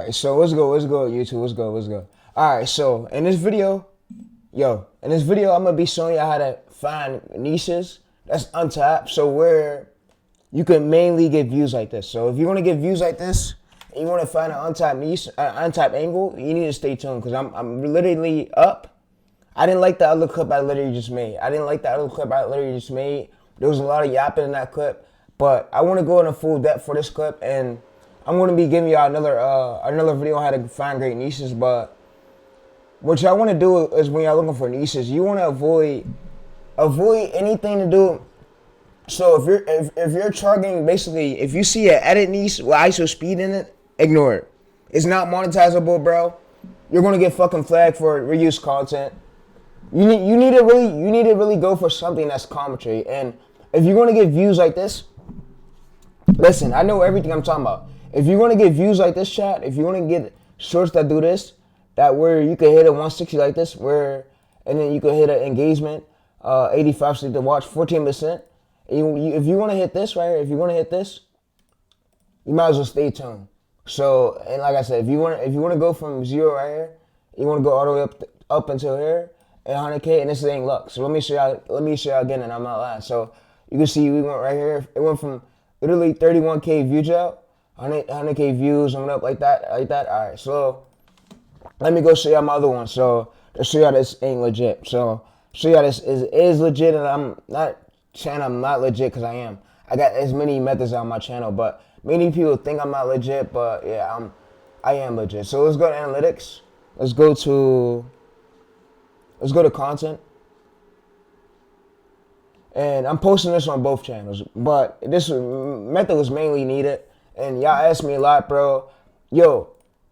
Alright, so what's good, YouTube? What's good? Alright, so in this video, I'm gonna be showing you how to find niches that's untapped. So where you can mainly get views like this. So if you want to get views like this and you want to find an untapped niche, untapped angle, you need to stay tuned because I'm literally up. I didn't like the other clip I literally just made. There was a lot of yapping in that clip, but I want to go into full depth for this clip, and I'm going to be giving y'all another video on how to find great niches. But what y'all want to do is when y'all looking for niches, you want to avoid anything to do. So if you're targeting, basically, if you see an edit niche with ISO speed in it, ignore it. It's not monetizable, bro. You're gonna get fucking flagged for reuse content. You need to really go for something that's commentary. And if you're gonna get views like this, listen, I know everything I'm talking about. If you want to get views like this, chat, if you want to get shorts that do this, that where you can hit a 160 like this, and then you can hit an engagement, 85 to watch, 14%. If you want to hit this right here, you might as well stay tuned. So, and like I said, if you want to go from 0 right here, you want to go all the way up until here, and 100K, and this ain't luck. So let me show y'all again, and I'm not lying. So you can see we went right here. It went from literally 31K views out, 100K views, and went up like that. All right, so let me go show y'all my other one. So to show y'all this ain't legit. So show y'all this is legit, and I'm not saying I'm not legit because I am. I got as many methods on my channel, but many people think I'm not legit. But yeah, I am legit. So let's go to analytics. Let's go to content. And I'm posting this on both channels, but this method was mainly needed. And y'all asked me a lot, bro. Yo,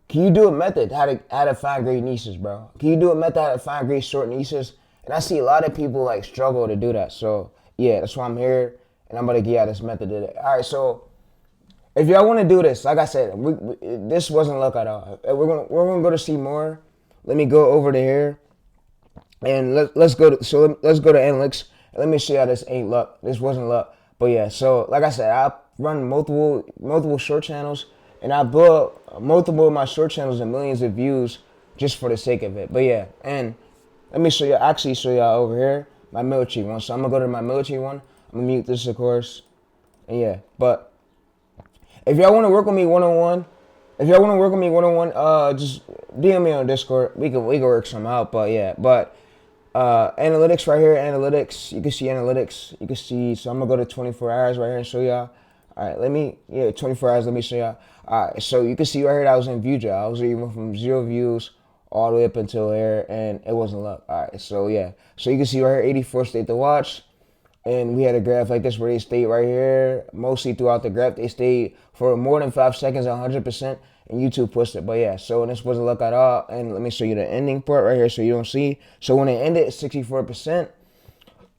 can you do a method how to find great niches, bro? Can you do a method how to find great short niches? And I see a lot of people like struggle to do that. So yeah, that's why I'm here, and I'm gonna give y'all this method today. All right, so if y'all want to do this, like I said, this wasn't luck at all. We're gonna go to see more. Let me go over to here, and let's go to analytics. Let me show y'all this ain't luck. This wasn't luck. But yeah, so like I said, I run multiple short channels, and I built multiple of my short channels and millions of views just for the sake of it. But yeah, and let me show y'all over here my military one. So I'm gonna go to my military one. I'm gonna mute this, of course. And yeah, but if y'all want to work with me one-on-one, just DM me on Discord. We can work some out. But yeah, analytics right here, analytics. You can see analytics. You can see, so I'm gonna go to 24 hours right here and show y'all. All right, 24 hours, let me show y'all. All right, so you can see right here that I was in view draw. I was even from 0 views all the way up until here, and it wasn't luck. All right, so yeah. So you can see right here, 84 stayed to watch. And we had a graph like this where they stayed right here. Mostly throughout the graph, they stayed for more than 5 seconds, 100%, and YouTube pushed it. But yeah, so this wasn't luck at all. And let me show you the ending part right here so you don't see. So when it ended, it's 64%.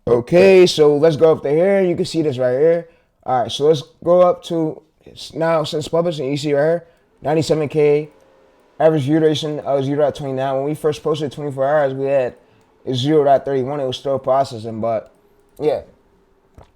Okay, so let's go up to here. You can see this right here. All right, so let's go up to now since publishing. You see right here, 97K. Average view duration 0.29. When we first posted 24 hours, we had 0.31. It was still processing, but yeah.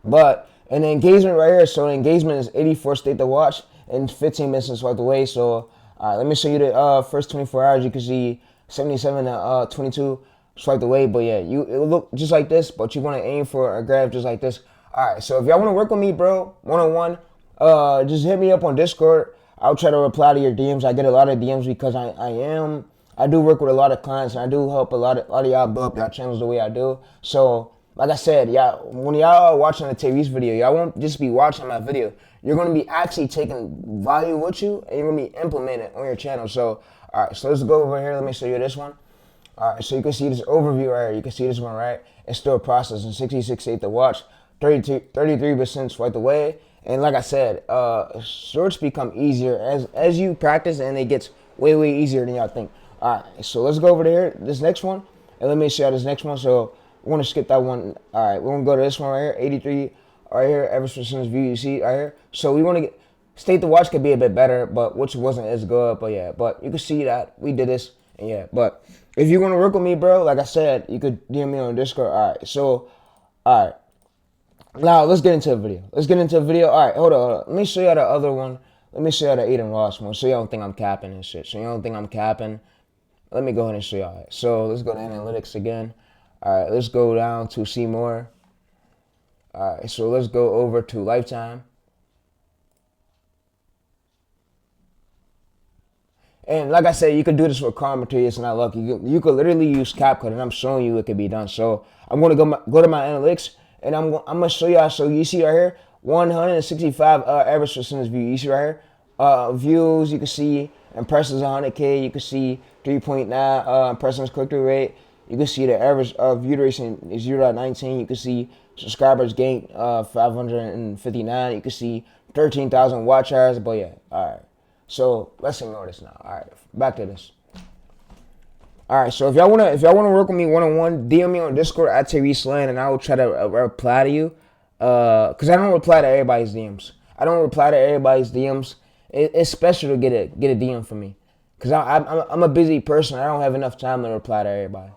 But and the engagement right here, so the engagement is 84 stayed to watch and 15 minutes and swiped away. So all right, let me show you the first 24 hours. You can see 77 to 22 swiped away. But yeah, it will look just like this, but you want to aim for a graph just like this. All right, so if y'all want to work with me, bro, one-on-one, just hit me up on Discord. I'll try to reply to your DMs. I get a lot of DMs because I do work with a lot of clients, and I do help a lot of y'all build up y'all channels the way I do. So like I said, when y'all are watching the TV's video, y'all won't just be watching my video. You're going to be actually taking value with you, and you're going to be implementing it on your channel. So, all right, so let's go over here. Let me show you this one. All right, so you can see this overview right here. You can see this one, right? It's still processing, 66 8 to watch, 33% swiped away. And like I said, shorts become easier as you practice, and it gets way easier than y'all think. All right, so let's go over here, this next one, and let me show you this next one. So we're going to skip that one. All right, we're going to go to this one right here, 83 right here, average percentage view, you see right here. So we want to get, state to watch could be a bit better, but which wasn't as good. But yeah, but you can see that we did this, and yeah. But if you want to work with me, bro, like I said, you could DM me on Discord. All right, so, all right. Now, let's get into the video. All right, hold on. Let me show you the other one. let me show y'all the Aiden Ross one so y'all don't think I'm capping and shit. So you don't think I'm capping. Let me go ahead and show y'all. So let's go to analytics again. All right, let's go down to see more. All right, so let's go over to lifetime. And like I said, you could do this with commentary. It's not lucky. You could literally use CapCut, and I'm showing you it could be done. So I'm going to go to my analytics, and I'm going to show y'all. So you see right here, 165 average percentage view. You see right here, views. You can see impressions 100K. You can see 3.9 impressions click-through rate. You can see the average view duration is 0.19. You can see subscribers gained 559. You can see 13,000 watch hours. But yeah, all right. So let's ignore this now. All right, back to this. All right, so if y'all wanna work with me one-on-one, DM me on Discord at ShortsTayReese, and I will try to reply to you. Cause I don't reply to everybody's DMs. I don't reply to everybody's DMs. It's special to get a DM from me, cause I'm a busy person. I don't have enough time to reply to everybody.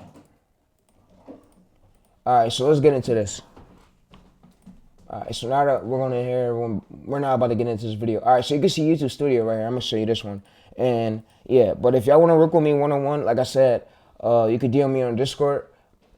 All right, so let's get into this. All right, so now that we're going to hear, we're now about to get into this video. All right, so you can see YouTube Studio right here. I'm going to show you this one. And yeah, but if y'all want to work with me one-on-one, like I said, you could DM me on Discord.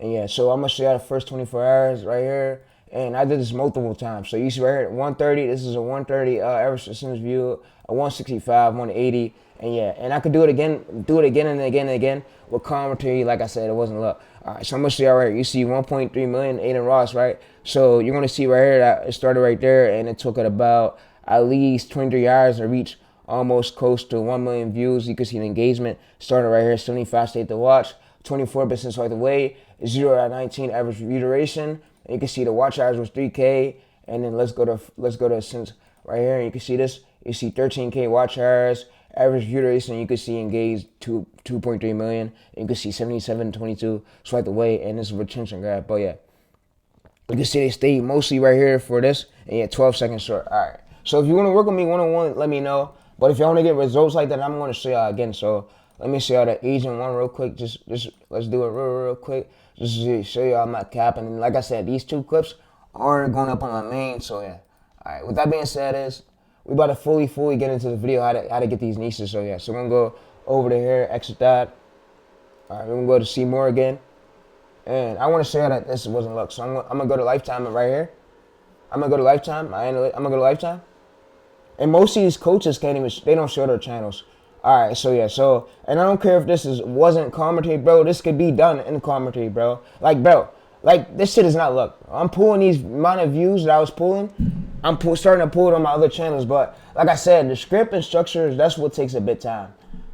And yeah, so I'm going to show y'all the first 24 hours right here. And I did this multiple times. So you see right here, 130. This is a 130 average percentage view, a 165, 180. And yeah, and I could do it again and again and again with commentary. Like I said, it wasn't luck. All right, so I'm going to show y'all right here. You see 1.3 million Aiden Ross, right? So you're going to see right here that it started right there, and it took it about at least 23 hours to reach almost close to 1 million views. You can see the engagement started right here, 75 state to watch, 24% swipe away, 0.19 average view duration. And you can see the watch hours was 3K, and then let's go to since right here. And you can see this. You see 13K watch hours. Average view duration, you can see engaged 2.3 million. You can see 77.22 swipe away, and this is a retention graph. But yeah, you can see they stay mostly right here for this, and yeah, 12 seconds short. All right. So if you want to work with me one-on-one, let me know. But if y'all want to get results like that, I'm going to show y'all again. So let me show y'all the agent one real quick. Just let's do it real quick. Just to show y'all I'm not capping. And like I said, these two clips are going up on my main. So yeah. All right. With that being said, we about to fully get into the video how to get these niches. So yeah, so we're gonna go over to here, exit that. All right, we're gonna go to see more again, and I want to show you that this wasn't luck. So I'm gonna go to lifetime right here. I'm gonna go to lifetime. I'm gonna go to lifetime, and most of these coaches can't even. They don't show their channels. All right, so yeah, and I don't care if this wasn't commentary, bro. This could be done in commentary, bro. Like this shit is not luck. I'm pulling these amount of views that I was pulling. I'm starting to pull it on my other channels, but like I said, the script and structures, that's what takes a bit time,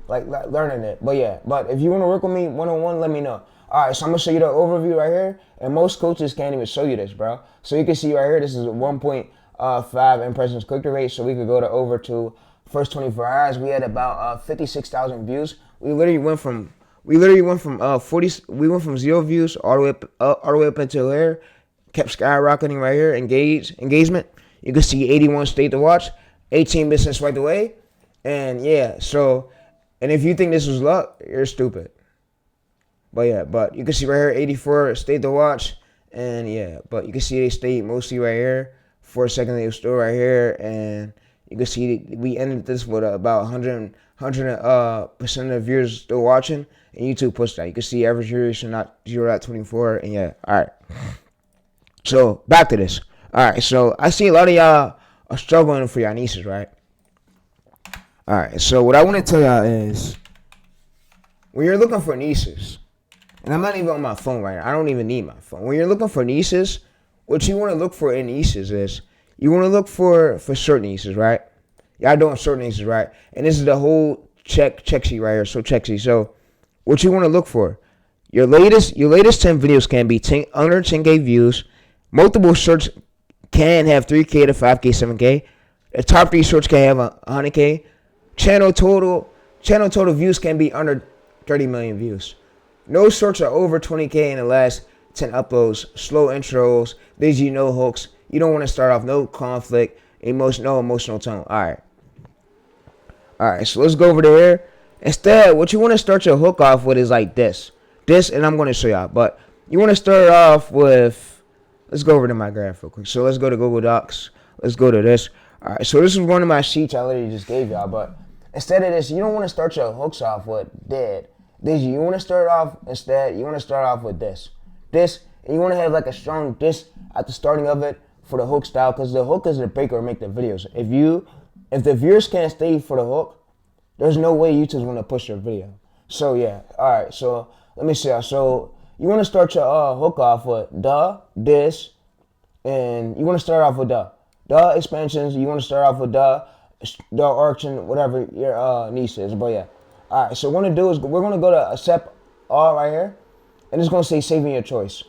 like learning it. But yeah, but if you want to work with me one-on-one, let me know. All right, so I'm gonna show you the overview right here, and most coaches can't even show you this, bro. So you can see right here, this is a 1.5 impressions click-through rate. So we could go over to first 24 hours. We had about 56,000 views. We literally went from 40. We went from 0 views all the way up until here. Kept skyrocketing right here. Engagement. You can see 81 state to watch, 18% swipe away, and yeah. So, and if you think this was luck, you're stupid. But yeah, but you can see right here 84 state to watch, and yeah. But you can see they stayed mostly right here. 4 seconds they were still right here, and you can see we ended this with about 100% of the viewers still watching, and YouTube pushed that. You can see average duration not 0.24, and yeah. All right. So back to this. All right, so I see a lot of y'all are struggling for y'all niches, right? All right, so what I want to tell y'all is when you're looking for niches, and I'm not even on my phone right now. I don't even need my phone. When you're looking for niches, what you want to look for in niches is you want to look for short niches, right? Y'all doing short niches, right? And this is the whole check sheet right here. So check sheet. So what you want to look for, your latest 10 videos can be under 10K views. Multiple shorts can have 3K to 5K, 7K. The top 3 shorts can have 100K. Channel total views can be under 30 million views. No shorts are over 20K in the last 10 uploads. Slow intros. There's no hooks. You don't want to start off no conflict, no emotional tone. All right. So let's go over there. Instead, what you want to start your hook off with is like this, and I'm going to show y'all. But you want to start off with. Let's go over to my graph real quick. So let's go to Google Docs. Let's go to this. All right, so this is one of my sheets I literally just gave y'all, but instead of this, you don't want to start your hooks off with dead. You want to start off instead. You want to start off with this, and you want to have like a strong this at the starting of it for the hook style, because the hook is the breaker or make the videos. If the viewers can't stay for the hook, there's no way YouTube's gonna push your video. So yeah, all right. So let me see. So you want to start your hook off with this, and you want to start off with the expansions. You want to start off with the auction, whatever your niche is. But yeah, all right. So what we're gonna do is we're gonna go to accept all right here, and it's gonna say saving your choice.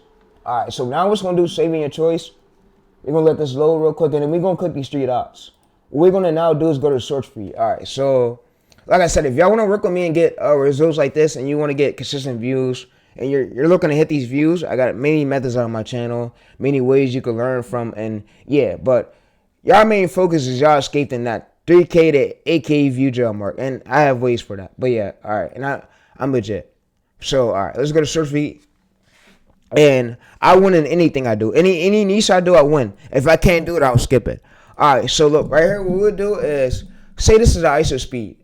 All right. So now what's gonna do saving your choice? We're gonna let this load real quick, and then we're gonna click these three dots. What we're gonna now do is go to search feed. All right. So like I said, if y'all want to work with me and get results like this, and you want to get consistent views, and you're looking to hit these views, I got many methods on my channel, many ways you can learn from, and yeah, but y'all main focus is y'all escaping that 3K to 8K view jail mark, and I have ways for that. But yeah, all right, and I'm legit. So all right, let's go to search feed, and I win in anything I do, any niche I do, I win. If I can't do it, I'll skip it. All right, so look right here, what we'll do is say this is the ISO speed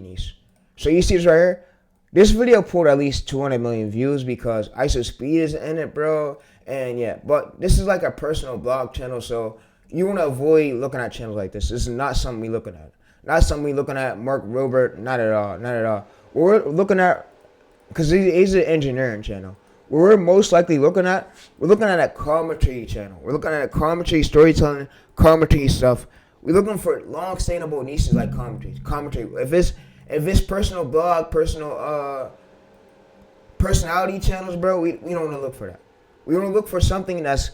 niche. So you see this right here. This video pulled at least 200 million views because ISO speed is in it, bro. And yeah, but this is like a personal blog channel, so you want to avoid looking at channels like this. This is not something we looking at. Not something we looking at. Mark Robert, not at all. Not at all. We're looking at, because he's an engineering channel. What we're most likely looking at, we're looking at a commentary channel. We're looking at a commentary, storytelling, commentary stuff. We're looking for long, sustainable niches like commentary. If it's personal blog, personality channels, bro, we don't want to look for that. We want to look for something that's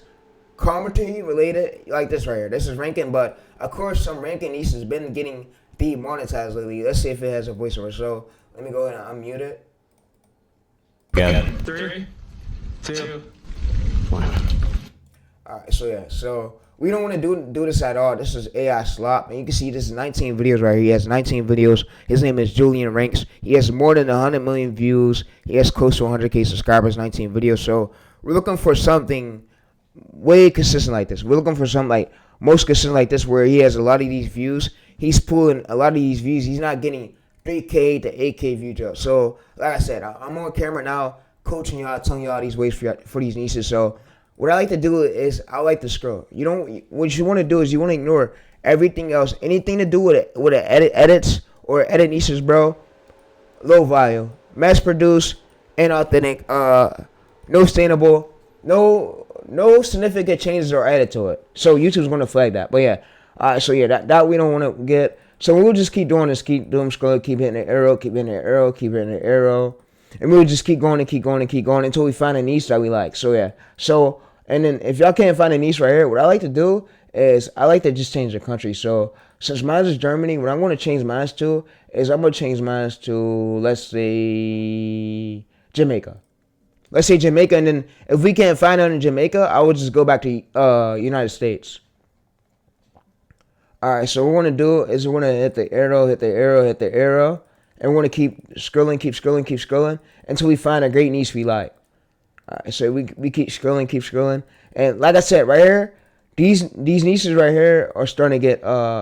commentary related, like this right here. This is ranking, but of course some ranking niches has been getting demonetized lately. Let's see if it has a voiceover. So let me go ahead and unmute it. Yeah. 3, 2, 1. All right, so yeah, so we don't want to do this at all. This is AI slop, and you can see this is 19 videos right here. He has 19 videos. His name is Julian Ranks. He has more than 100 million views. He has close to 100K subscribers. 19 videos. So we're looking for something way consistent like this. We're looking for something like most consistent like this, where he has a lot of these views. He's pulling a lot of these views. He's not getting 3K to 8K view jump. So like I said, I'm on camera now, coaching y'all, telling y'all these ways for these niches. So what I like to do is I like to scroll. What you want to do is you want to ignore everything else, anything to do with edits or edit niches, bro. Low value, mass produced, inauthentic, no sustainable, no significant changes are added to it. So YouTube's going to flag that. But yeah, so yeah, that we don't want to get. So we'll just keep doing this, keep doing scroll, keep hitting the arrow, keep hitting the arrow, keep hitting the arrow. And we'll just keep going and keep going and keep going until we find a niche that we like. So yeah. So, and then if y'all can't find a niche right here, what I like to do is I like to just change the country. So since mine is Germany, what I'm going to change mine to is I'm going to change mine to, let's say, Jamaica. Let's say Jamaica, and then if we can't find it in Jamaica, I will just go back to United States. All right, so what we're going to do is we're going to hit the arrow, hit the arrow, hit the arrow. And we're going to keep scrolling until we find a great niche we like. All right, so we keep scrolling. And like I said, right here, these niches right here are starting to get,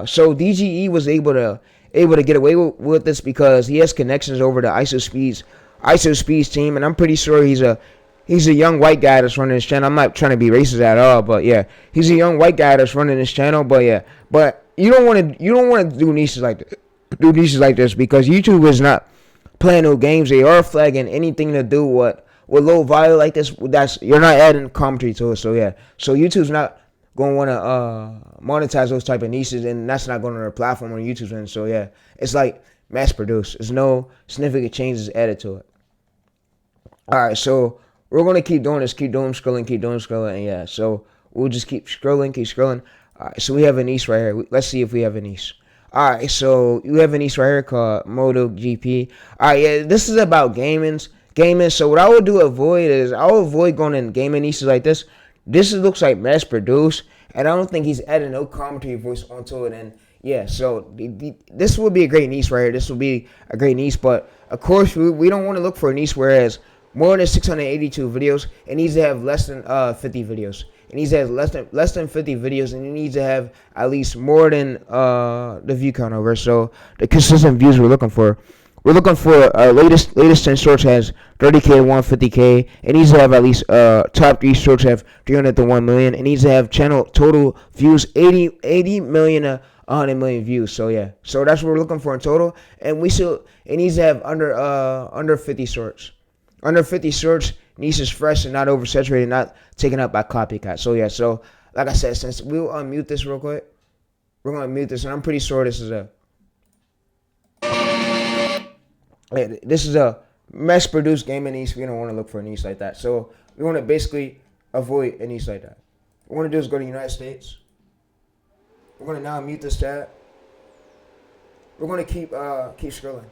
so DGE was able to get away with this because he has connections over to ISO Speed's team. And I'm pretty sure he's a young white guy that's running this channel. I'm not trying to be racist at all, but yeah, he's a young white guy that's running this channel. But yeah, but you don't want to do niches like this. Because YouTube is not playing no games. They are flagging anything to do with low value like this. You're not adding commentary to it. So yeah, so YouTube's not going to want to monetize those type of niches, and that's not going to their platform on YouTube's end. So yeah, it's like mass produced. There's no significant changes added to it. All right, so we're going to keep doing this, keep scrolling, and yeah, so we'll just keep scrolling. All right, so we have a niche right here. Let's see if we have a niche. All right, so you have a niche right here called Moto GP. All right, yeah, this is about gaming. So what I would avoid going in gaming niches like this. This looks like mass produced, and I don't think he's adding no commentary voice onto it. And yeah, so this would be a great niche right here. This would be a great niche, but of course we don't want to look for a niche where it has more than 682 videos. It needs to have less than 50 videos. It needs to have less than 50 videos, and it needs to have at least more than the view count over. So the consistent views we're looking for. We're looking for our latest 10 shorts has 30K to 150K. It needs to have at least top 3 shorts have 300 to 1 million. It needs to have channel total views 80 million to 100 million views. So yeah, so that's what we're looking for in total. And it needs to have under 50 shorts. Under 50 shorts, niche is fresh and not oversaturated, not taken up by copycat. So yeah, so like I said, since we'll unmute this real quick, we're gonna mute this, and I'm pretty sure this is a mass-produced gaming niche. We don't want to look for a niche like that. So we want to basically avoid a niche like that. What we want to do is go to the United States. We're going to now mute this tab. We're going to keep scrolling.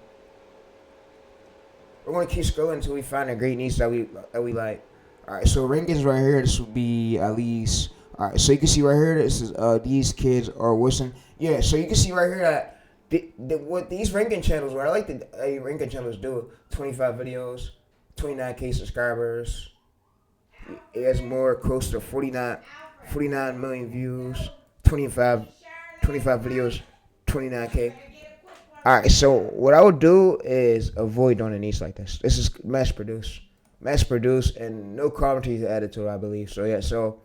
We're going to keep scrolling until we find a great niche that we like. All right, so rankings right here. This will be at least. All right, so you can see right here. This is these kids are wishing. Yeah, so you can see right here that. What these ranking channels, what I like the ranking channels do, 25 videos, 29K subscribers. It has more, close to 49 million views, 25 videos, 29K. All right, so what I would do is avoid doing a niche like this. This is mass produced, and no commentary added to it, I believe. So yeah, so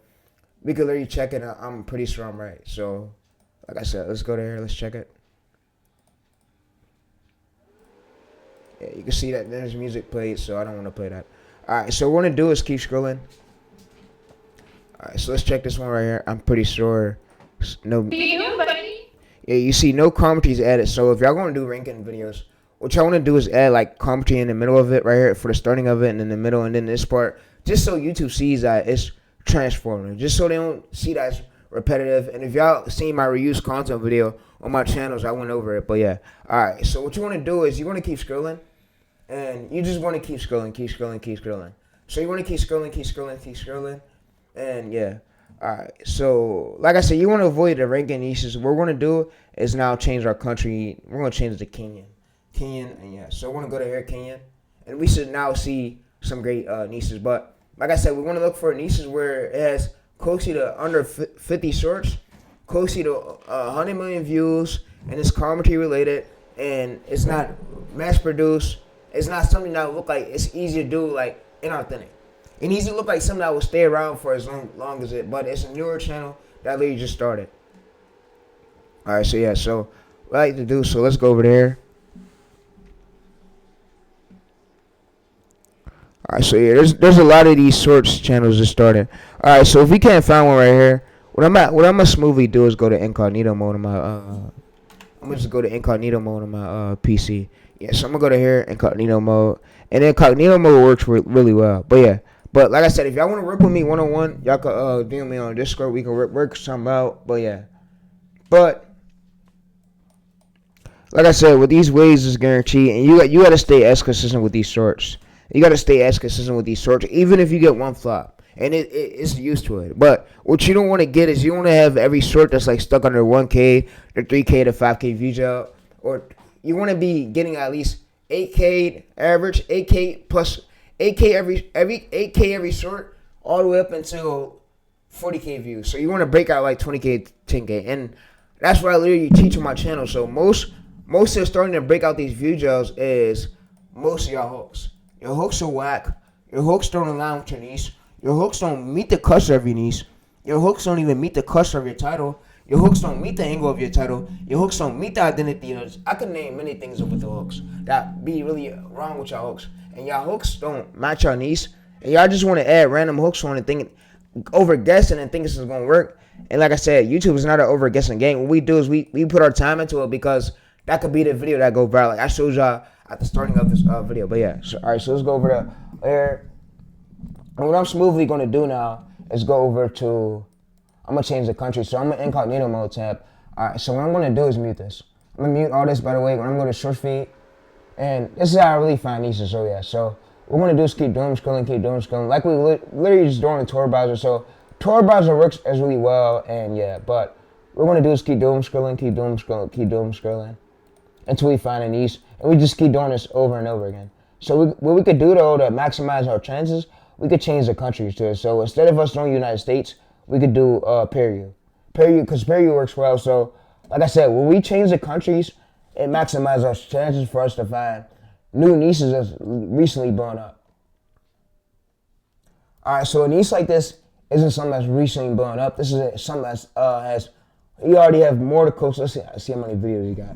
we could literally check it. I'm pretty sure I'm right. So like I said, let's go there. Let's check it. Yeah, you can see that there's music played, so I don't want to play that. Alright, so what we're going to do is keep scrolling. Alright, so let's check this one right here. I'm pretty sure no. Yeah, you see no commentaries added. So if y'all going to do ranking videos, what y'all want to do is add like commentary in the middle of it right here for the starting of it, and in the middle, and then this part, just so YouTube sees that it's transformative, just so they don't see that it's repetitive. And if y'all seen my reused content video on my channels, I went over it. But yeah, alright, so what you want to do is you want to keep scrolling. And you just want to keep scrolling. So you want to keep scrolling. And yeah. Alright. So, like I said, you want to avoid the ranking niches. What we're going to do is now change our country. We're going to change it to Kenyan. And yeah. So we're going to go to here, Kenyan. And we should now see some great niches. But, like I said, we want to look for niches where it has closely to under 50 shorts, closely to 100 million views, and it's commentary related, and it's not mass produced. It's not something that will look like it's easy to do, like inauthentic. It needs to look like something that will stay around for as long as it. But it's a newer channel that literally just started. All right, so yeah, so what I like to do. So let's go over there. All right, so yeah, there's a lot of these shorts channels just started. All right, so if we can't find one right here, what I'm gonna smoothly do is go to incognito mode on my I'm gonna just go to incognito mode on my PC. Yeah, so I'm going to go to here, incognito mode. And incognito mode works really well. But yeah. But like I said, if y'all want to work with me one-on-one, y'all can DM me on Discord. We can work something out. But yeah. But like I said, with these ways, it's guaranteed. And you got to stay as consistent with these shorts. You got to stay as consistent with these shorts, even if you get one flop. And it's used to it. But what you don't want to get is you want to have every short that's like stuck under 1K, to 3K, to 5K views out. Or you want to be getting at least 8K average, 8K plus 8K every short, all the way up until 40K views. So you want to break out like 20K, 10K, and that's what I literally teach on my channel. So most of starting to break out these view gels is most of y'all hooks. Your hooks are whack. Your hooks don't align with your niche. Your hooks don't meet the cluster of your niche. Your hooks don't even meet the cluster of your title. Your hooks don't meet the angle of your title. Your hooks don't meet the identity. I could name many things with the hooks that be really wrong with y'all hooks. And y'all hooks don't match y'all niche. And y'all just want to add random hooks on and think, over guessing and think this is going to work. And like I said, YouTube is not an over guessing game. What we do is we put our time into it because that could be the video that go viral. Like I showed y'all at the starting of this video. But yeah, so, all right, so let's go over to there. And what I'm smoothly going to do now is go over to, I'm going to change the country. So I'm in incognito mode tab. All right, so what I'm going to do is mute this. I'm going to mute all this, by the way, when I'm going to short feed. And this is how I really find niches. So yeah, so what we're going to do is keep doom scrolling. Like we literally just doing the Tor browser. So Tor browser works as really well. And yeah, but what we're going to do is keep doom scrolling until we find a niche. And we just keep doing this over and over again. So what we could do though to maximize our chances, we could change the countries to it. So instead of us doing United States, we could do period, because period works well. So like I said, when we change the countries, it maximizes our chances for us to find new niches that's recently blown up. All right, so a niche like this isn't something that's recently blown up. This is something that's you already have more to coach. Let's see how many videos you got.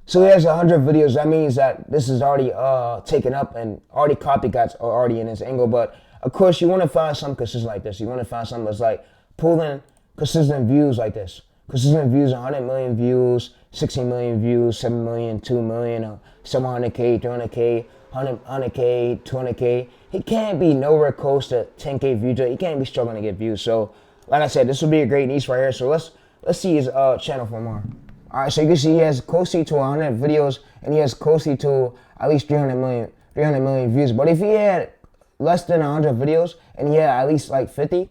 So he has 100 videos. That means that this is already taken up and already copycats are already in this angle. But of course, you want to find something consistent like this. You want to find something that's like pulling consistent views like this. Consistent views, 100 million views, 16 million views, 7 million, 2 million, 700K, 300K, 100K, 200K. He can't be nowhere close to 10K views. He can't be struggling to get views. So, like I said, this would be a great niche right here. So let's see his channel for more. All right, so you can see he has closely to 100 videos, and he has closely to at least 300 million views. But if he had less than 100 videos, and he had at least like 50,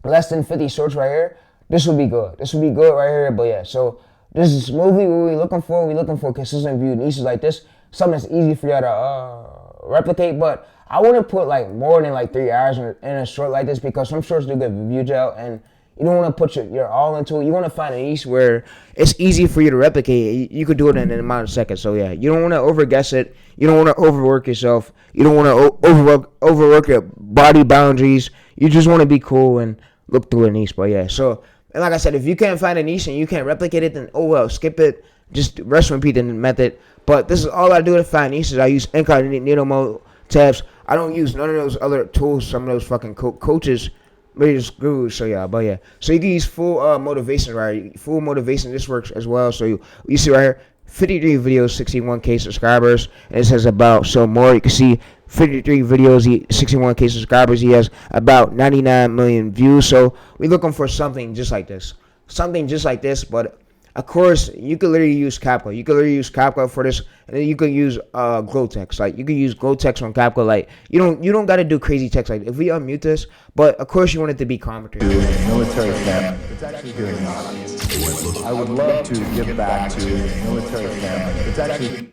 less than 50 shorts right here, this would be good. This would be good right here. But yeah, so this is movie what we're looking for. We're looking for consistent view niches like this. Something that's easy for y'all to replicate. But I wouldn't put like more than like 3 hours in a short like this, because some shorts do get views out, and you don't want to put your all into it. You want to find a niche where it's easy for you to replicate. You could do it in an amount of seconds. So yeah, you don't want to overguess it. You don't want to overwork yourself. You don't want to overwork your body boundaries. You just want to be cool and look through a niche. But yeah, so, and like I said, if you can't find a niche and you can't replicate it, then oh well, skip it. Just rest and repeat the method. But this is all I do to find niches. I use incognito mode tabs. I don't use none of those other tools. Some of those fucking coaches really just gurus. So yeah, but yeah. So you can use full motivation, right? Full motivation. This works as well. So you see right here, 53 videos, 61K subscribers, and it says about so more. You can see 53 videos, 61K subscribers. He has about 99 million views. So we're looking for something just like this. Something just like this, but of course, you could literally use CapCut. You could literally use CapCut for this, and then you could use glow text. Like you could use glow text on CapCut. Like you don't got to do crazy text. Like if we unmute this, but of course you want it to be commentary. Military camp. It's actually doing this. I would love to give back to military camp. It's actually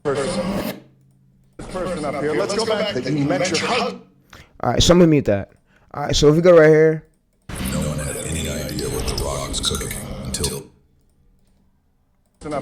this person up here. Let's go back. You met your husband. All right, so I'm gonna mute that. All right, so if we go right here. No one had any idea what The Rock was cooking until. All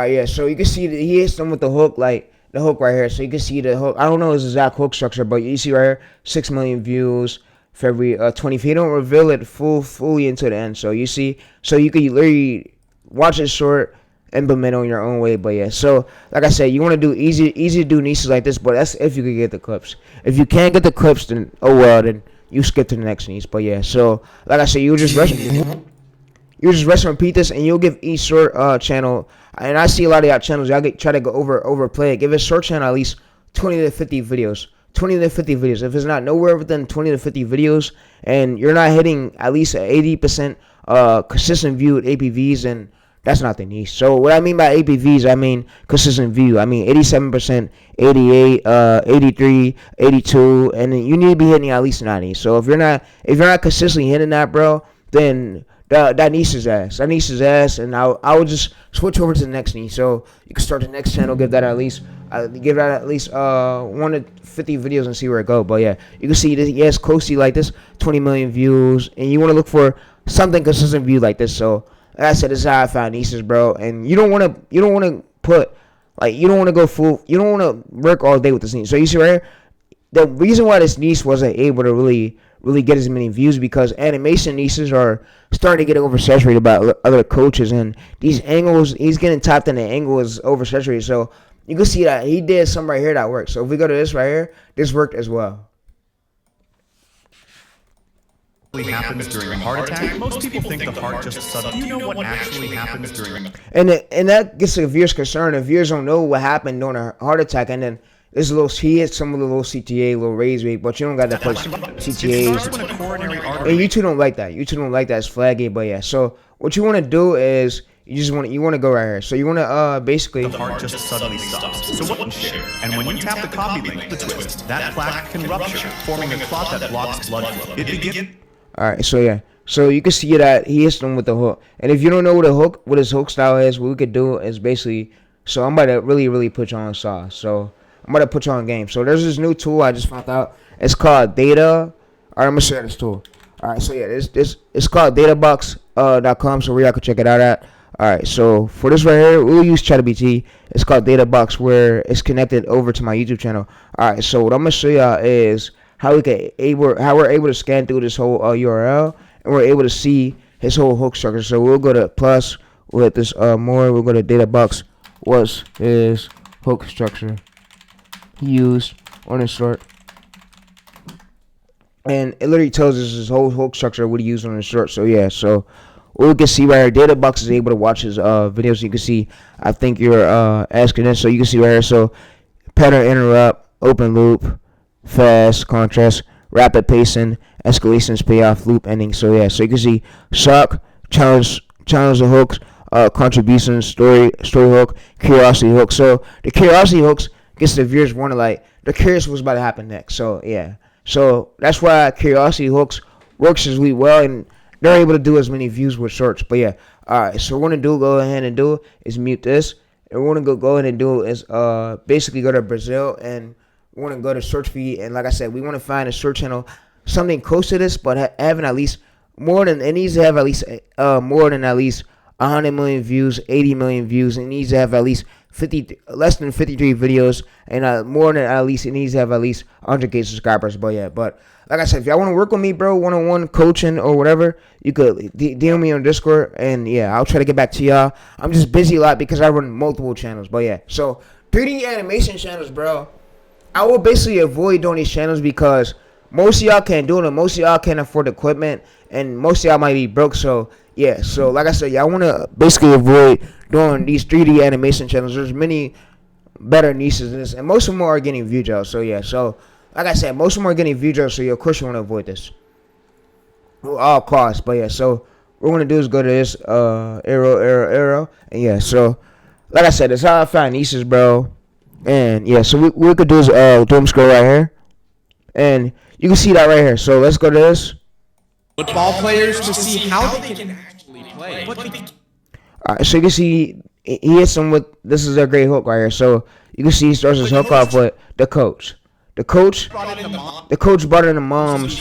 right, yeah, so you can see that he hits them with the hook, like the hook right here. So you can see the hook. I don't know his exact hook structure, but you see right here, 6 million views February 20th. He don't reveal it fully into the end. So you see, so you can literally watch it short, implement on your own way. But yeah, so like I said, you want to do easy to do niches like this, but that's if you can get the clips. If you can't get the clips, then oh well, then you skip to the next niche. But yeah, so like I said, you just rest and repeat this, and you'll give each short channel. And I see a lot of y'all channels, y'all try to go overplay it. Give a short channel at least 20 to 50 videos. 20 to 50 videos. If it's not nowhere within 20 to 50 videos, and you're not hitting at least 80% consistent viewed APVs, then that's not the niche. So what I mean by APVs, I mean consistent view. I mean 87%, 88, 83, 82, and then you need to be hitting at least 90. So if you're not consistently hitting that, bro, then that niche is ass. That niche is ass, and I would just switch over to the next niche. So you can start the next channel, give that at least 1 to 50 videos and see where it go. But yeah, you can see this. Yes, closely like this, 20 million views, and you want to look for something consistent view like this. So like I said, this is how I found niches, bro. And you don't want to put like you don't want to go full. You don't want to work all day with this niche. So you see right here, the reason why this niche wasn't able to really get as many views, because animation niches are starting to get oversaturated by other coaches, and these angles, he's getting tapped in the angle is oversaturated. So you can see that he did some right here that worked. So if we go to this right here, this worked as well. Happens during a heart attack. Most people think the heart just stops. Do you know what actually happens during? And that gets the viewers concerned. If viewers don't know what happened during a heart attack, and then there's he hit some of the little CTA, little raise rate, but you don't got to put CTAs. And YouTube don't like that. YouTube don't like that. It's flaggy. But yeah, so what you want to do is you want to go right here. So you want to basically the heart just suddenly stops. So what share? And when you tap the copy link, the twist, that plaque can rupture, forming a clot that blocks blood flow. It begins. All right, so yeah, so you can see that he hits them with the hook. And if you don't know what his hook style is, what we could do is basically. So I'm about to really put you on sauce. So I'm about to put you on game. So there's this new tool I just found out. It's called Data. All right, I'm gonna share this tool. All right, so yeah, this it's called databox.com, so where y'all can check it out at. All right, so for this right here, we'll use ChatGPT. It's called Databox, where it's connected over to my YouTube channel. All right, so what I'm gonna show y'all is how we're able to scan through this whole URL, and we're able to see his whole hook structure. So we'll go to plus with this more. We'll go to Databox. What's his hook structure he used on his short? And it literally tells us his whole hook structure, what he used on his short. So yeah, so what we can see right here, Databox is able to watch his videos. You can see, I think you're asking this, so you can see right here. So pattern interrupt, open loop, fast, contrast, rapid pacing, escalations, payoff, loop ending. So yeah, so you can see shock, challenge the hooks, contributions, story hook, curiosity hook. So the curiosity hooks gets the viewers wondering, like, they're curious what's about to happen next. So yeah. So that's why curiosity hooks works as well, and they're able to do as many views with shorts. But yeah, all right. So we're gonna go ahead and do is mute this, and we're gonna go ahead and do is basically go to Brazil, and we want to go to search feed, and like I said, we want to find a search channel something close to this, but having at least more than, it needs to have at least more than at least 100 million views, 80 million views. It needs to have at least less than 53 videos, and more than at least, it needs to have at least 100K subscribers. But yeah, but like I said, if y'all want to work with me, bro, one-on-one coaching or whatever, you could DM me on Discord, and yeah, I'll try to get back to y'all. I'm just busy a lot because I run multiple channels. But yeah, so 3D animation channels, bro, I will basically avoid doing these channels because most of y'all can't do them. Most of y'all can't afford equipment, and most of y'all might be broke. So yeah, so like I said, y'all want to basically avoid doing these 3D animation channels. There's many better niches than this, and most of them are getting view jobs. So yeah, so like I said, most of them are getting view jobs. So yeah, of course you want to avoid this at all costs. But yeah, so what we're gonna do is go to this arrow, and yeah, so like I said, that's how I find niches, bro. And yeah, so what we could do is doom scroll right here, and you can see that right here. So let's go to this. Football players to see how they can actually play. Alright, so you can see he hits them with, this is a great hook right here. So you can see he starts his hook off with the coach. The coach brought in the mom's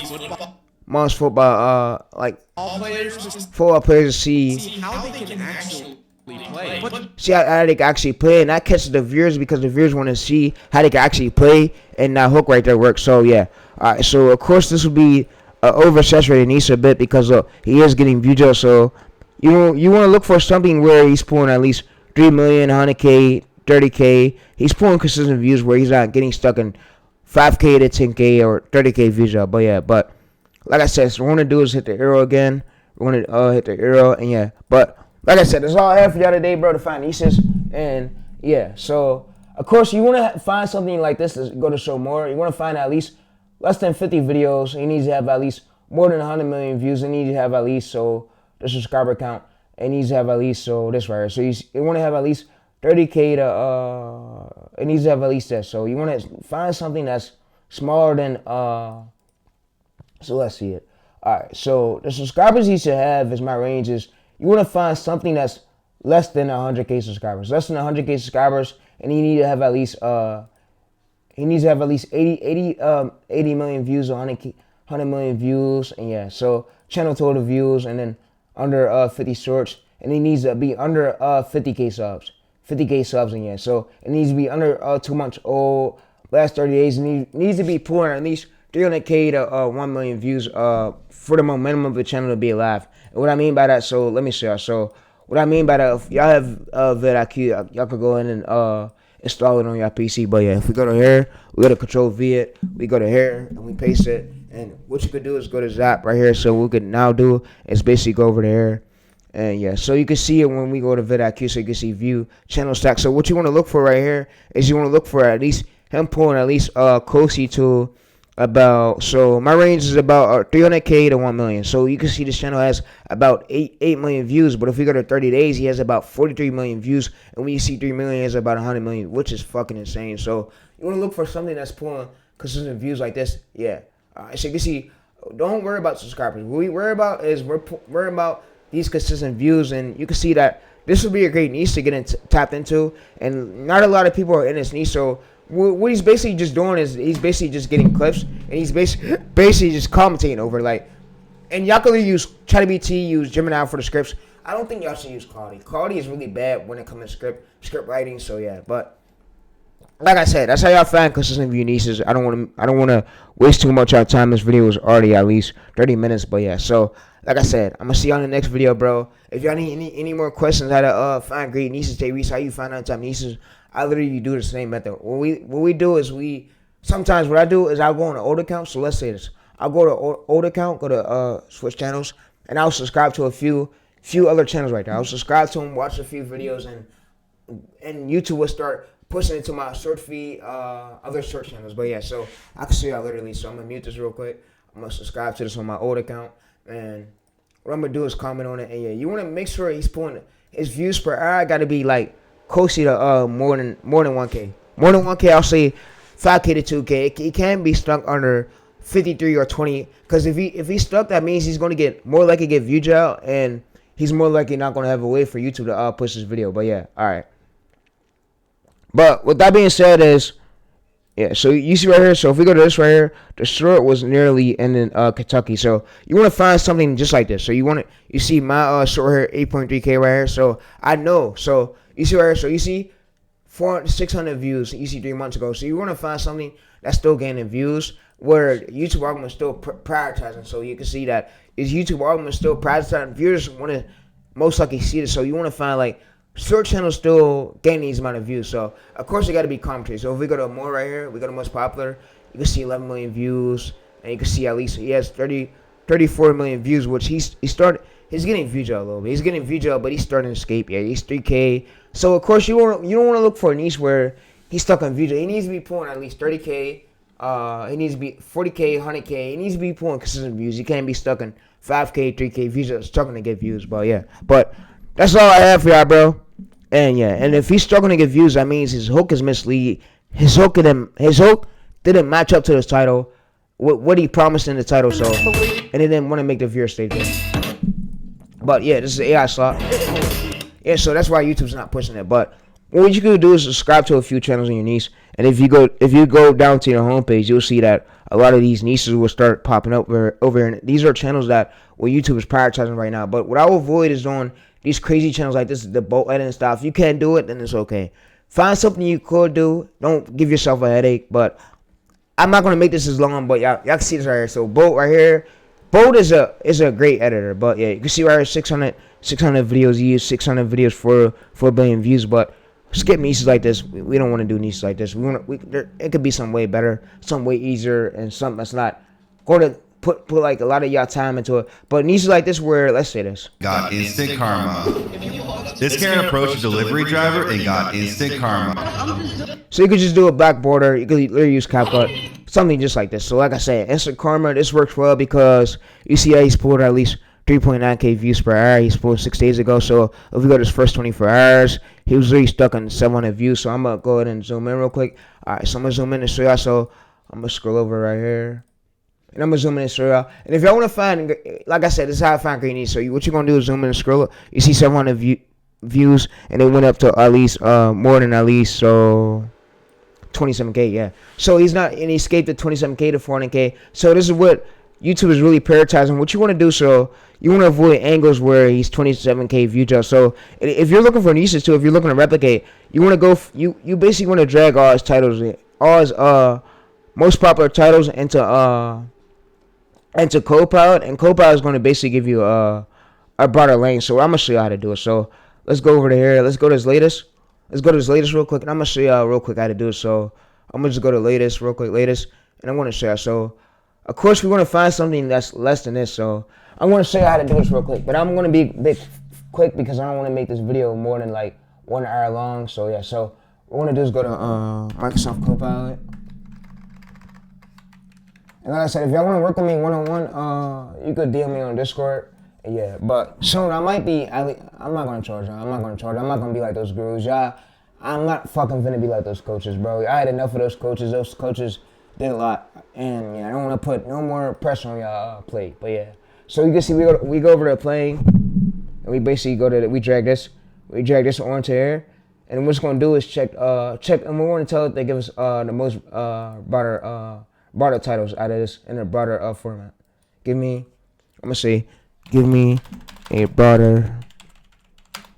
football, like football players to see How they can actually play. see how they can actually play, and that catches the viewers because the viewers want to see how they can actually play, and that hook right there works. So yeah, alright, so of course this will be oversaturated niche a bit because he is getting view jobs. So you want to look for something where he's pulling at least 3 million, 100K, 30K. He's pulling consistent views where he's not getting stuck in 5K to 10K or 30K view job. But yeah, but like I said, so what we're gonna do is hit the arrow again. We're gonna hit the arrow, and yeah, but like I said, that's all I have for y'all today, bro, to find niches. And yeah, so of course you want to find something like this to go to show more. You want to find at least less than 50 videos. He needs to have at least more than 100 million views. He needs to have at least, so the subscriber count. It needs to have at least, so this right here. So you want to have at least 30K to, it needs to have at least that. So you want to find something that's smaller than, so let's see it. All right, so the subscribers he should have, is my range is, you want to find something that's less than 100K subscribers. Less than 100K subscribers, and you need to have at least, he needs to have at least 80 million views, 100 million views, and yeah, so channel total views, and then under 50 shorts, and he needs to be under 50K subs. 50K subs, and yeah, so it needs to be under 2 months old, last 30 days, and he needs to be pulling at least 300K to 1 million views for the momentum of the channel to be alive. And what I mean by that, so let me show y'all. So what I mean by that, if y'all have vidIQ, y'all could go in and install it on your PC. But yeah, if we go to here, we go to Control V it, we go to here, and we paste it. And what you could do is go to Zap right here. So what we could now do is basically go over there. And yeah, so you can see it when we go to vidIQ, so you can see view channel stack. So what you want to look for right here is you want to look for at least him pulling at least closely to about, so my range is about 300K to 1 million. So you can see this channel has about 8 million views, but if we go to 30 days, he has about 43 million views, and when you see 3 million, he has about 100 million, which is fucking insane. So you want to look for something that's pulling consistent views like this. Yeah, so you can see, don't worry about subscribers. What we worry about is we're worrying about these consistent views, and you can see that this would be a great niche to get tapped into, and not a lot of people are in this niche. So what he's basically just doing is he's basically just getting clips, and he's basically just commentating over, like, And y'all can use ChatGPT, use Gemini for the scripts. I don't think y'all should use Claude. Claude is really bad when it comes to script writing. So yeah, but like I said, that's how y'all find consistent view nieces. I don't want to waste too much of your time. This video is already at least 30 minutes. But yeah, so like I said, I'm gonna see y'all in the next video, bro. If y'all need any more questions how to find great nieces, ShortsTayReese, how you find untapped nieces, I literally do the same method. What we do is sometimes what I do is I'll go on an old account. So let's say this. I'll go to old account, go to switch channels, and I'll subscribe to a few other channels right there. I'll subscribe to them, watch a few videos, and YouTube will start pushing it to my search feed, other search channels. But yeah, so I can see y'all literally. So I'm gonna mute this real quick. I'm gonna subscribe to this on my old account, and what I'm gonna do is comment on it. And yeah, you wanna make sure he's pulling his views per hour got to be like close to more than 1K. More than 1K, I'll say 5K to 2K. It can't be stuck under 53 or 20, because if he's stuck, that means he's gonna get more likely to get views out, and he's more likely not gonna have a way for YouTube to push his video. But yeah, all right. But with that being said, yeah. So you see right here. So if we go to this right here, the short was nearly ending Kentucky. So you want to find something just like this. So you see my short here 8.3K right here. So I know. So you see right here. So you see 600 views. You see 3 months ago. So you want to find something that's still gaining views, where YouTube algorithm is still prioritizing. So you can see that is YouTube algorithm is still prioritizing. Viewers want to most likely see this. So you want to find like search channels still gaining these amount of views. So of course it got to be commentary. So if we go to more right here, we go to most popular, you can see 11 million views, and you can see at least he has 34 million views, which he's getting views out a little bit. He's getting views out, but he's starting to escape. Yeah, he's 3K. So of course you don't want to look for a niche where he's stuck on views. He needs to be pulling at least 30K. He needs to be 40K, 100K. He needs to be pulling consistent views. He can't be stuck in 5K, 3K views. It's struggling to get views. But yeah, but that's all I have for y'all, bro. And yeah, and if he's struggling to get views, that means his hook is mislead. His hook didn't match up to this title, what he promised in the title. So, and he didn't want to make the viewer stay there. But yeah, this is an AI slot. Yeah, so that's why YouTube's not pushing it. But what you could do is subscribe to a few channels in your niche, and if you go down to your homepage, you'll see that a lot of these niches will start popping up over here. And these are channels that YouTube is prioritizing right now. But what I will avoid is doing these crazy channels like this, the bolt editing stuff. If you can't do it, then it's okay. Find something you could do. Don't give yourself a headache. But I'm not gonna make this as long. But y'all can see this right here. So bolt right here. Bolt is a great editor. But yeah, you can see right here 600 videos used, 600 videos for 4 billion views. But skip niches like this. We don't want to do niches like this. It could be some way better, some way easier, and something that's not going to put like a lot of y'all time into it. But niches like this where, let's say this. Got instant karma. This Karen approached a delivery driver and got instant karma. So you could just do a black border. You could literally use CapCut, something just like this. So like I said, instant karma. This works well because you see that he's pulled at least 3.9K views per hour. He's pulled 6 days ago. So if we go to his first 24 hours, he was really stuck on 700 views. So I'm gonna go ahead and zoom in real quick. All right, so I'm gonna zoom in and show y'all. So I'm gonna scroll over right here. And I'm gonna zoom in and show y'all. And if y'all wanna find, like I said, this is how I find great niche. So what you're gonna do is zoom in and scroll up. You see 700 views, and it went up to at least more than at least 27K. Yeah. So he escaped at 27K to 400K. So this is what YouTube is really prioritizing. What you want to do, so you want to avoid angles where he's 27K view jump. So if you're looking for niches too, if you're looking to replicate, you want to go. You basically want to drag all his titles, all his most popular titles into Copilot, and Copilot is going to basically give you a broader lane. So I'm gonna show you how to do it. So let's go over to here. Let's go to his latest. Let's go to his latest real quick, and I'm gonna show y'all real quick how to do it. So I'm gonna just go to latest real quick, and I'm gonna show y'all. So of course we're gonna find something that's less than this. So I'm gonna show you how to do this real quick, but I'm gonna be a bit quick because I don't want to make this video more than like 1 hour long. So yeah, so what we're gonna do is go to Microsoft Copilot. And like I said, if y'all want to work with me one-on-one, you could DM me on Discord. Yeah, but soon I'm not going to charge y'all. I'm not going to be like those gurus. Y'all, I'm not fucking finna be like those coaches, bro. I had enough of those coaches. Those coaches did a lot. And yeah, I don't want to put no more pressure on y'all plate. But yeah. So you can see we go over to playing. And we basically we drag this onto here. And what it's going to do is check, and we want to tell it they give us the most broader titles out of this in a broader format. Give me I'm gonna say, give me a broader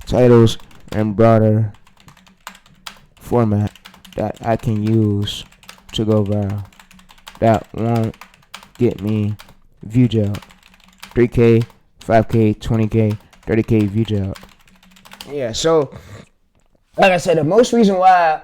titles and broader format that I can use to go viral. That won't get me view jailed. 3K, 5K, 20K, 30K view jailed. Yeah, so like I said, the most reason why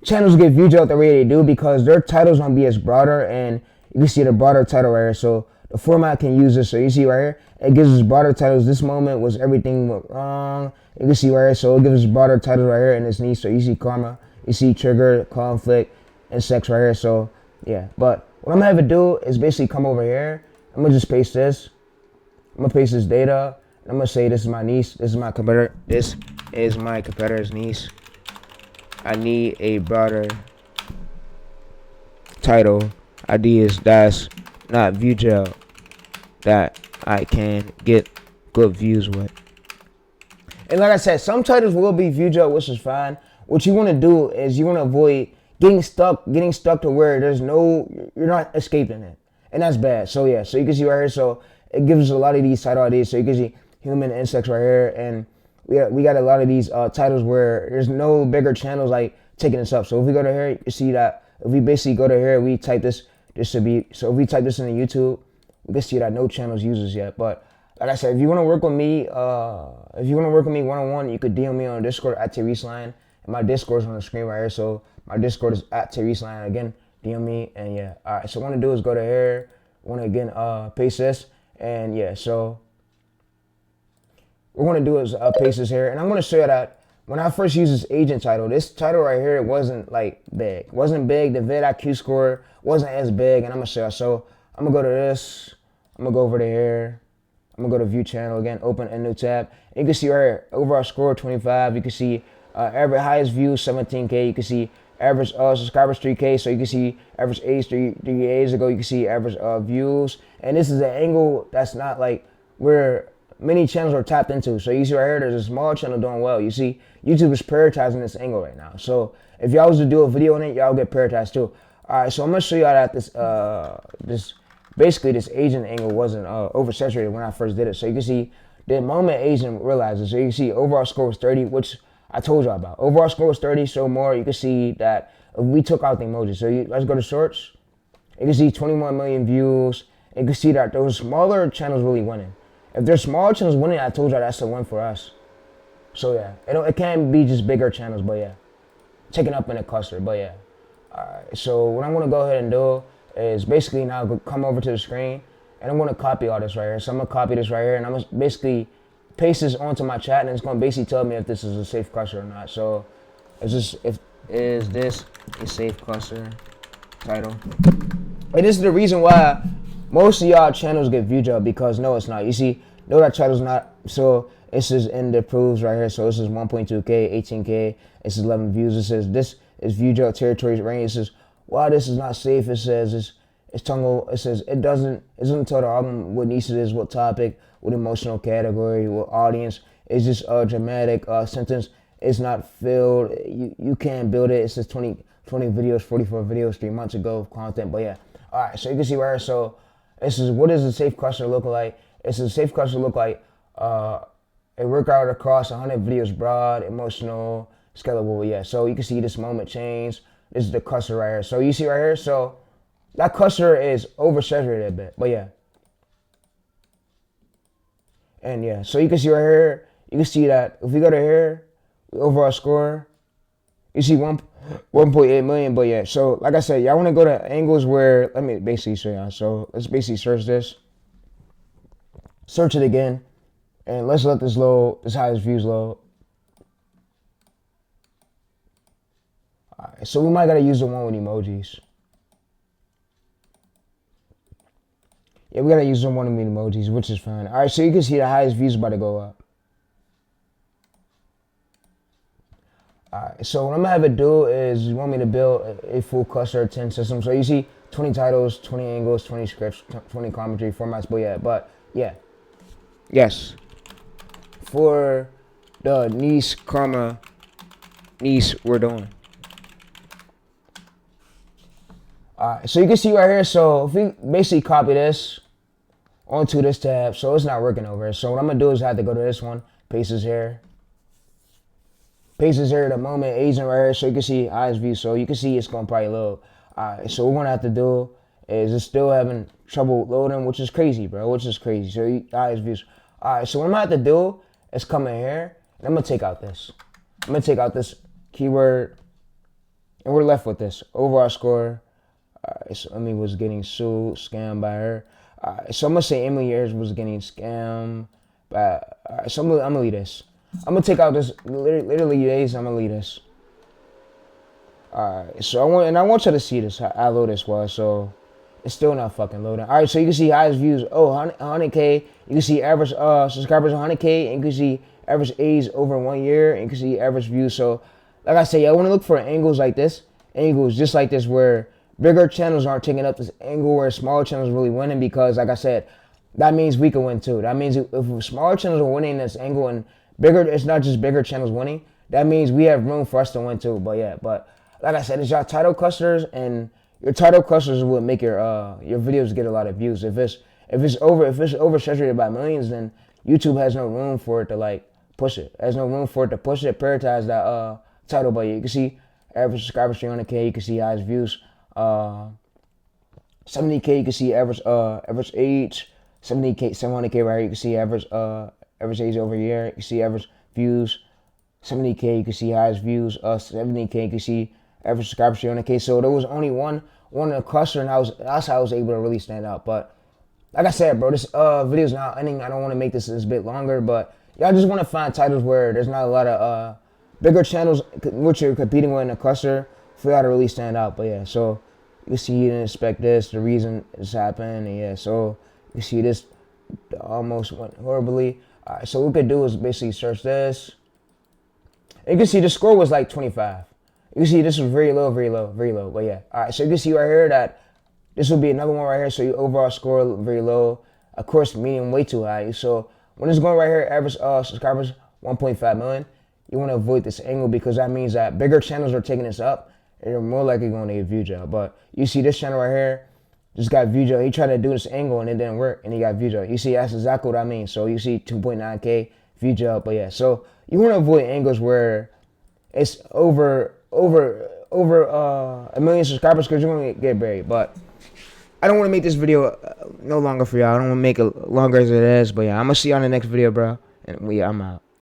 channels get view jailed the way they do because their titles won't be as broader, and you can see the broader title right here. So the format can use this. So you see right here, it gives us broader titles. This moment was everything went wrong. You can see right here, so it gives us broader titles right here in this niche. So you see karma, you see trigger, conflict, and sex right here. So yeah, but what I'm gonna have to do is basically come over here. I'm gonna just paste this. I'm gonna paste this data. And I'm gonna say this is my niche. This is my competitor. This is my competitor's niche. I need a broader title. Ideas that's not view jail that I can get good views with. And like I said, some titles will be view jail, which is fine. What you want to do is you want to avoid getting stuck to where there's no, you're not escaping it, and that's bad. So yeah, so you can see right here. So it gives us a lot of these title ideas. So you can see human insects right here, and we got a lot of these titles where there's no bigger channels like taking this up. So if we go to here, you see that if we basically go to here, we type this should be, so if we type this in the YouTube, we can see that no channels uses yet. But like I said, if you want to work with me, one-on-one, you could DM me on Discord at ShortsTayReese line. And my Discord is on the screen right here. So my Discord is at ShortsTayReese line. Again, DM me, and yeah. All right, so what I want to do is go to here. I want to again paste this, and yeah, so what we're going to do is paste this here, and I'm going to show you that when I first used this agent title, this title right here wasn't like big. It wasn't big. The vidIQ score wasn't as big, and I'm going to show you. So I'm going to go to this. I'm going to go over to here. I'm going to go to view channel again, open a new tab. And you can see right here, overall score 25. You can see average highest views 17K. You can see average subscribers 3K. So you can see average age 3 days ago. You can see average views. And this is an angle that's not like where many channels are tapped into. So you see right here, there's a small channel doing well. You see, YouTube is prioritizing this angle right now. So if y'all was to do a video on it, y'all get prioritized too. All right, so I'm gonna show y'all that this agent angle wasn't oversaturated when I first did it. So you can see the moment agent realizes. So you can see overall score was 30, which I told y'all about. Overall score was 30. So more, you can see that we took out the emoji. So let's go to shorts. You can see 21 million views. You can see that those smaller channels really winning. If there's small channels winning, I told y'all that's a win for us. So yeah, it can't be just bigger channels, but yeah, taking up in a cluster, but yeah. Alright, so what I'm gonna go ahead and do is basically now come over to the screen, and I'm gonna copy all this right here. So I'm gonna copy this right here, and I'm gonna basically paste this onto my chat, and it's gonna basically tell me if this is a safe cluster or not. So is this a safe cluster title? And this is the reason why most of y'all channels get view jailed, because no, it's not. You see, no, that channel's not. So this is in the proofs right here. So this is 1.2K, 18K. This is 11 views. It says this is view jail territory range. It says, wow, this is not safe. It says it's tongue. It says it doesn't tell the album what niche it is, what topic, what emotional category, what audience. It's just a dramatic sentence. It's not filled. You can't build it. It says 20 videos, 44 videos 3 months ago of content. But yeah, all right. So you can see right here. So this is what does a safe cluster look like? It's a safe cluster look like a workout across 100 videos, broad, emotional, scalable. Yeah. So you can see this moment change. This is the cluster right here. So you see right here. So that cluster is oversaturated a bit. But yeah. And yeah. So you can see right here. You can see that if we go to here, overall score, you see 1.8 million. But yeah, so like I said, y'all want to go to angles where, let me basically show y'all. So let's basically search this. Search it again. And let's let this load, this highest views load. All right, so we might got to use the one with emojis. Yeah, we got to use the one with emojis, which is fine. All right, so you can see the highest views about to go up. Alright, so what I'm gonna have it do is you want me to build a full cluster 10 systems. So you see 20 titles, 20 angles, 20 scripts, 20 commentary formats, but yeah. Yes. For the niche karma niche we're doing. Alright, so you can see right here, so if we basically copy this, onto this tab, so it's not working over here. So what I'm gonna do is I have to go to this one, paste this here. Paste this here at the moment, agent right here, so you can see highest view. So you can see it's gonna probably load. Alright, so what we're gonna have to do is it's still having trouble loading, which is crazy, bro, which is crazy. So highest views. Alright, so what I'm gonna have to do is come in here, and I'm gonna take out this. I'm gonna take out this keyword, and we're left with this overall score. Alright, so Emily was getting sued, scammed by her. Alright, so I'm gonna say Emily Ayers was getting scammed by. Alright, so I'm gonna leave this. I'm gonna take out this literally days. I'm gonna leave this. Alright, so I want you to see this. How low this was. So it's still not fucking loading. Alright, so you can see highest views. Oh, 100K. You can see average subscribers 100K, and you can see average age over 1 year, and you can see average views. So like I say, I want to look for angles like this, angles just like this, where bigger channels aren't taking up this angle, where smaller channels really winning, because like I said, that means we can win too. That means if smaller channels are winning this angle and bigger, it's not just bigger channels winning, that means we have room for us to win too. But yeah, but like I said, it's your title clusters, and your title clusters will make your videos get a lot of views. If it's oversaturated by millions, then YouTube has no room for it to like push it. There's no room for it to push it, prioritize that title. But yeah, you can see average subscribers 300K, you can see highest views 70K, you can see average age 70K, 700K right here, you can see average age over a year, you can see average views 70K, you can see highest views 70K, you can see average subscribers 300K. So there was only one in the cluster, and that's how I was able to really stand out. But like I said, bro, this video is now ending. I don't want to make this a bit longer, but y'all just want to find titles where there's not a lot of bigger channels which you're competing with in the cluster for y'all to really stand out. But yeah, so you can see you didn't expect this, the reason this happened, and yeah, so you see this almost went horribly. Alright, so what we could do is basically search this. And you can see the score was like 25. You can see this was very low, very low, very low. But yeah, alright, so you can see right here that this will be another one right here. So your overall score very low. Of course, medium way too high. So when it's going right here, average subscribers 1.5 million. You want to avoid this angle, because that means that bigger channels are taking this up, and you're more likely going to get view jail. But you see this channel right here just got view jail. He tried to do this angle and it didn't work, and he got view jail. You see, that's exactly what I mean. So you see 2.9K view jail. But yeah, so you want to avoid angles where it's over a million subscribers, because you're going to get buried. But I don't want to make this video no longer for y'all. I don't want to make it longer as it is. But yeah, I'm going to see you on the next video, bro. And I'm out.